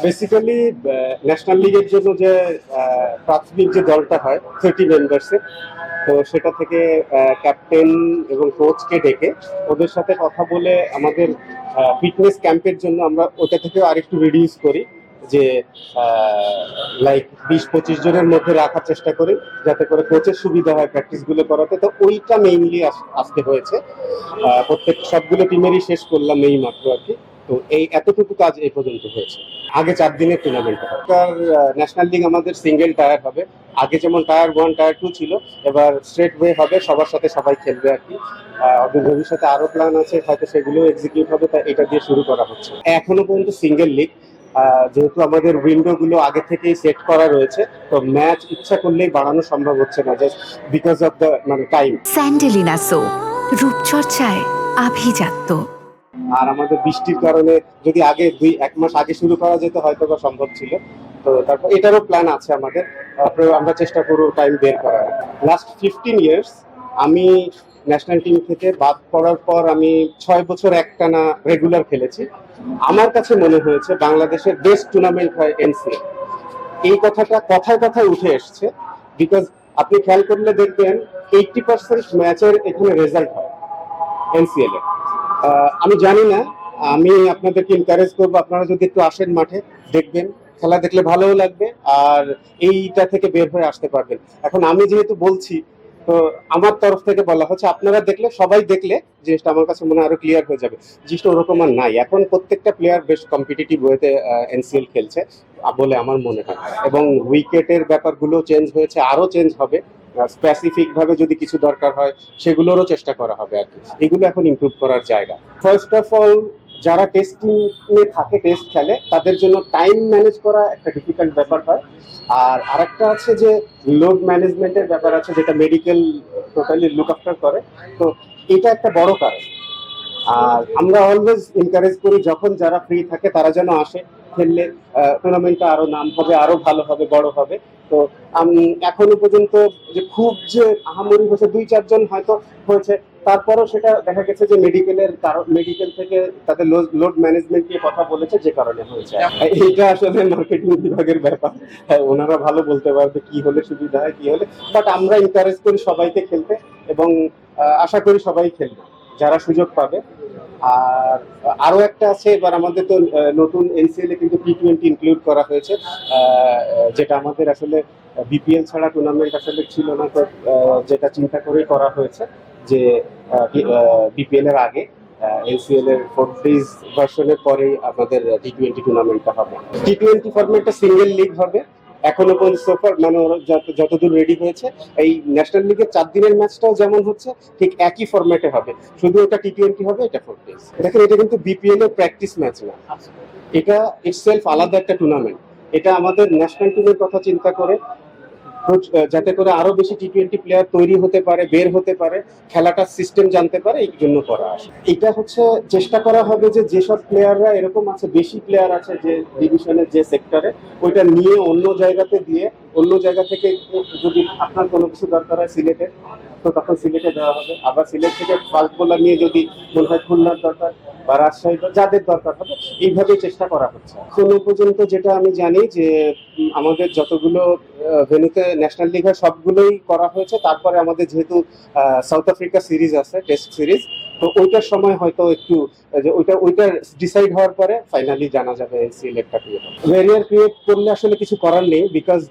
Basically national লিগের জন্য যে প্রাথমিক যে দলটা হয় 30 মেম্বার্সের, তো সেটা থেকে ক্যাপ্টেন এবং কোচকে ডেকে ওদের সাথে কথা বলে আমাদের ফিটনেস ক্যাম্পের জন্য আমরা ওটা থেকে আরেকটু রিডিউস করি, যে লাইক 20-25 জনের মধ্যে রাখার চেষ্টা করি যাতে করে কোচের সুবিধা হয় প্র্যাকটিস গুলো করাতে। তো ওইটা মেইনলি আসতে হয়েছে। প্রত্যেক সবগুলো টিমেরই শেষ করলাম এই মাত্র আর কি। তো এই এতটুকু কাজ এই পর্যন্ত হয়েছে। আগে 4 দিনের টুর্নামেন্ট হবে। ন্যাশনাল লিগ আমাদের সিঙ্গেল টায়ার হবে। আগে যেমন টায়ার 1 টায়ার 2 ছিল, এবার স্ট্রেট ওয়ে হবে, সবার সাথে সবাই খেলবে আর কি। ভবিষ্যতে আরো প্ল্যান আছে, হয়তো সেগুলো এক্সিকিউট হবে, তাই এটা দিয়ে শুরু করা হচ্ছে। এখনো পর্যন্ত সিঙ্গেল লিগ, যেহেতু আমাদের উইন্ডো গুলো আগে থেকেই সেট করা রয়েছে, তো ম্যাচ ইচ্ছা করলেই বাড়ানো সম্ভব হচ্ছে না, just because of the time. স্যান্ডেলিনা সো, রূপচর্চায় আভিজাত্য। আর আমাদের বৃষ্টির কারণে যদি আগে 1 মাস আগে শুরু করা যেত হয়তো বা সম্ভব ছিল। তো তারপর এটারও প্ল্যান আছে আমাদের, তারপরে আমরা চেষ্টা করবো টাইম বের করার। লাস্ট 15 ইয়ার্স আমি ন্যাশনাল টিম থেকে বাদ পড়ার পর আমি 6 বছর একটানা রেগুলার খেলেছি। আমার কাছে মনে হয়েছে বাংলাদেশের বেস্ট টুর্নামেন্ট হয় এনসিএল। এই কথাটা কথায় কথায় উঠে এসছে, বিকজ আপনি খেয়াল করলে দেখবেন 80% ম্যাচের এখানে রেজাল্ট হয় এনসিএল এ। আমি জানি না, আমি আপনাদেরকে এনকারেজ করবো আপনারা যদি একটু আসেন মাঠে, দেখবেন, খেলা দেখলে ভালোও লাগবে আর এইটা থেকে বের হয়ে আসতে পারবেন। এখন আমি যেহেতু বলছি, তো আমার তরফ থেকে বলা হচ্ছে আপনারা দেখলে, সবাই দেখলে জিনিসটা আমার কাছে মনে হয় আরো ক্লিয়ার হয়ে যাবে। জিনিসটা ওরকম আর নাই, এখন প্রত্যেকটা প্লেয়ার বেশ কম্পিটিটিভ ওয়েতে এনসিএল খেলছে বলে আমার মনে হয়, এবং উইকেটের ব্যাপারগুলো চেঞ্জ হয়েছে, আরো চেঞ্জ হবে। স্পেসিফিক ভাবে যদি কিছু দরকার হয় সেগুলোরও চেষ্টা করা হবে আর কি। এগুলো এখন ইমপ্রুভ করার জায়গা। ফার্স্ট অফ অল, যারা টেস্টিং এ থাকে, টেস্ট খেলে, তাদের জন্য টাইম ম্যানেজ করা একটা ডিফিকাল্ট ব্যাপার হয়। আর আরেকটা আছে যে লোড ম্যানেজমেন্টের ব্যাপার আছে, যেটা মেডিকেল টোটালি লুক আফটার করে। তো এটা একটা বড় কারণ। আর আমরা অলওয়েজ এনকারেজ করি যখন যারা ফ্রি থাকে তারা যেন আসে, খেললে টুর্নামেন্টটা আরো নাম হবে, আরো ভালো হবে, বড় হবে। তো আমি এখনো পর্যন্ত যে খুব যে আহামরি হয়েছে 2-4 জন হয়তো হয়েছে, তারপরও সেটা দেখা গেছে যে মেডিকেলের কারণ, মেডিকেল থেকে তাদের লোড ম্যানেজমেন্ট নিয়ে কথা বলেছে, যে কারণে হয়েছে। এইটা আসলে মার্কেটিং বিভাগের ব্যাপার, ওনারা ভালো বলতে পারবে কি হলে সুবিধা হয়, কি হলে। বাট আমরা এনকারেজ করি সবাইকে খেলতে, এবং আশা করি সবাই খেলবে যারা সুযোগ পাবে। আর আরো একটা আছে, এবার আমাদের তো নতুন এনসিএল এ কিন্তু টি20 ইনক্লুড করা হয়েছে, যেটা আমাদের আসলে বিপিএল ছাড়া টুর্নামেন্ট আসলে ছিল না। তো যেটা চিন্তা করেই করা হয়েছে যে বিপিএল এর আগে এনসিএল এর 4 ডেজ ভার্সনের পরেই আমাদের টি20 টুর্নামেন্টটা হবে। টি20 ফরম্যাটটা সিঙ্গেল লিগ হবে এখনো পর্যন্ত সোফার, মানে ওরা যতদূর রেডি হয়েছে। এই ন্যাশনাল লিগের 4 দিনের ম্যাচটাও যেমন হচ্ছে ঠিক একই ফরম্যাটে হবে, শুধু এটা টি20 হবে, এটা 4 ডেজ। দেখেন, এটা কিন্তু বিপিএল এর প্র্যাকটিস ম্যাচ না, এটা ইটসেলফ আলাদা একটা টুর্নামেন্ট। এটা আমাদের ন্যাশনাল টিমের কথা চিন্তা করে, যাতে করে আরো বেশি টি20 প্লেয়ার তৈরি হতে পারে, বের হতে পারে, খেলাটার সিস্টেম জানতে পারে, এই জন্য করা আসে। এটা হচ্ছে চেষ্টা করা হবে যে যেসব প্লেয়াররা এরকম আছে, বেশি প্লেয়ার আছে যে ডিভিশনের যে সেক্টরে, ওইটা নিয়ে অন্য জায়গাতে দিয়ে, অন্য জায়গা থেকে যদি আপনার কোনো কিছু দরকার হয় সিলেটে, তো তখন সিলেটে দেওয়া হবে। আবার সিলেট থেকে ফাস্ট বোলার নিয়ে যদি মনে হয় খুলনার দরকার বা রাজশাহী, যাদের দরকার হবে, এইভাবেই চেষ্টা করা হচ্ছে। এখনো পর্যন্ত যেটা আমি জানি যে আমাদের যতগুলো ভেন্যুতে ন্যাশনাল লিগ হয় সবগুলোই করা হয়েছে। তারপরে আমাদের যেহেতু সাউথ আফ্রিকা সিরিজ আছে, টেস্ট সিরিজ, তো ওইটার সময় হয়তো একটু ওইটা ডিসাইড হওয়ার পরে ফাইনালি জানা যাবে এনসিএল একটা কি হবে। ভেরিয়ার ক্রিয়েট করলে আসলে কিছু করার নেই, বিকজ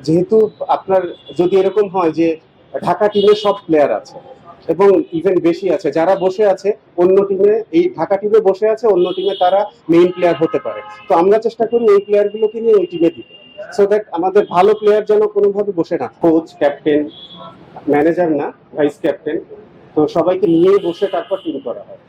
যেহেতু আপনার যদি এরকম হয় যে ঢাকা টিমে সব প্লেয়ার আছে এবং ইভেন বেশি আছে, যারা বসে আছে অন্য টিমে, এই ঢাকা টিমে বসে আছে অন্য টিমে, তারা মেইন প্লেয়ার হতে পারে। তো আমরা চেষ্টা করি ওই প্লেয়ারগুলোকে নিয়ে ওই টিমে দিতে, সো দ্যাট আমাদের ভালো প্লেয়ার যেন কোনোভাবে বসে না। কোচ, ক্যাপ্টেন, ম্যানেজার না, ভাইস ক্যাপ্টেন, তো সবাইকে নিয়েই বসে তারপর টিম করা হয়।